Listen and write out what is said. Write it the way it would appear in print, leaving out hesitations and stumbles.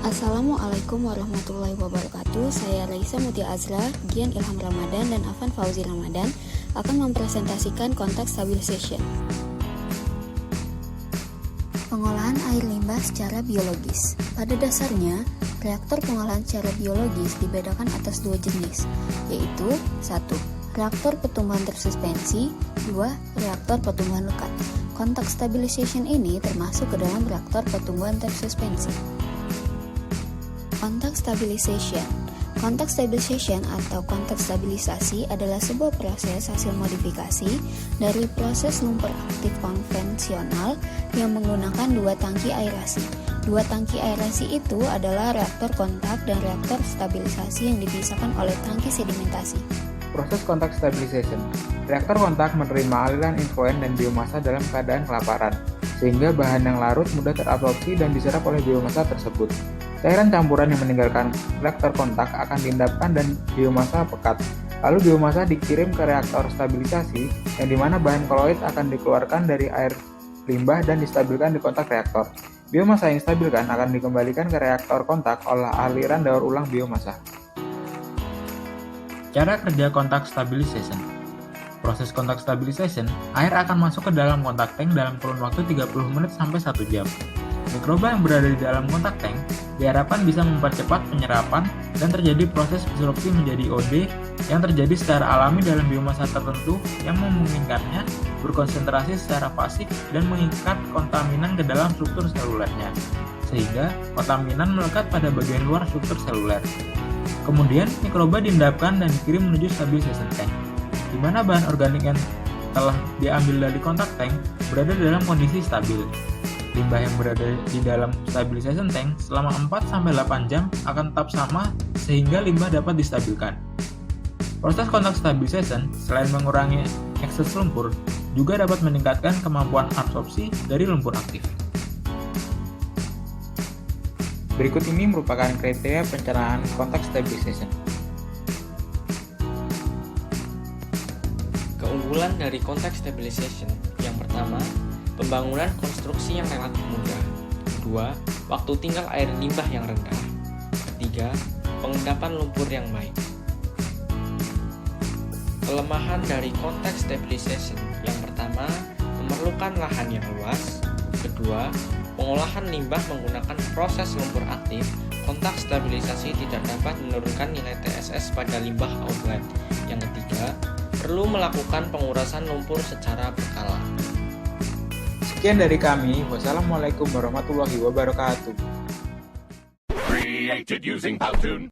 Assalamualaikum warahmatullahi wabarakatuh. Saya Raisa Mutia Azra, Gian Ilham Ramadan, dan Afan Fauzi Ramadan akan mempresentasikan konteks stabilization. Pengolahan air limbah secara biologis. Pada dasarnya, reaktor pengolahan secara biologis dibedakan atas dua jenis, yaitu 1. Reaktor pertumbuhan tersuspensi, 2. Reaktor pertumbuhan lekat. Konteks stabilization ini termasuk ke dalam reaktor pertumbuhan tersuspensi. Konteks stabilization. Konteks stabilization atau konteks stabilisasi adalah sebuah proses hasil modifikasi dari proses lumpur aktif konvensional yang menggunakan dua tangki aerasi. Dua tangki aerasi itu adalah reaktor kontak dan reaktor stabilisasi yang dipisahkan oleh tangki sedimentasi. Proses kontak stabilization. Reaktor kontak menerima aliran infloen dan biomasa dalam keadaan kelaparan, sehingga bahan yang larut mudah terabsorpsi dan diserap oleh biomasa tersebut. Cairan campuran yang meninggalkan reaktor kontak akan diendapkan dan biomasa pekat. Lalu biomasa dikirim ke reaktor stabilisasi, yang dimana bahan koloid akan dikeluarkan dari air limbah dan distabilkan di kontak reaktor. Biomasa yang distabilkan akan dikembalikan ke reaktor kontak oleh aliran daur ulang biomasa. Cara kerja kontak stabilization. Proses kontak stabilization, air akan masuk ke dalam kontak tank dalam kurun waktu 30 menit sampai 1 jam. Mikroba yang berada di dalam kontak tank diharapkan bisa mempercepat penyerapan dan terjadi proses absorpsi menjadi OD yang terjadi secara alami dalam biomasa tertentu yang memungkinkannya berkonsentrasi secara fasik dan mengikat kontaminan ke dalam struktur selulernya, sehingga kontaminan melekat pada bagian luar struktur seluler. Kemudian, mikroba diendapkan dan dikirim menuju stabilization tank, di mana bahan organik yang telah diambil dari kontak tank berada dalam kondisi stabil. Limbah yang berada di dalam stabilization tank selama 4-8 jam akan tetap sama sehingga limbah dapat distabilkan. Proses kontak stabilization selain mengurangi ekses lumpur, juga dapat meningkatkan kemampuan absorpsi dari lumpur aktif. Berikut ini merupakan kriteria pencernaan kontak stabilization. Keunggulan dari konteks stabilization. Yang pertama, pembangunan konstruksi yang relatif mudah. 2. Waktu tinggal air limbah yang rendah. 3. Pengendapan lumpur yang baik. Kelemahan dari konteks stabilization. Yang pertama, memerlukan lahan yang luas. Kedua, pengolahan limbah menggunakan proses lumpur aktif. Kontak stabilisasi tidak dapat menurunkan nilai TSS pada limbah outlet. Yang ketiga, perlu melakukan pengurasan lumpur secara berkala. Sekian dari kami. Wassalamualaikum warahmatullahi wabarakatuh. Created using Powtoon.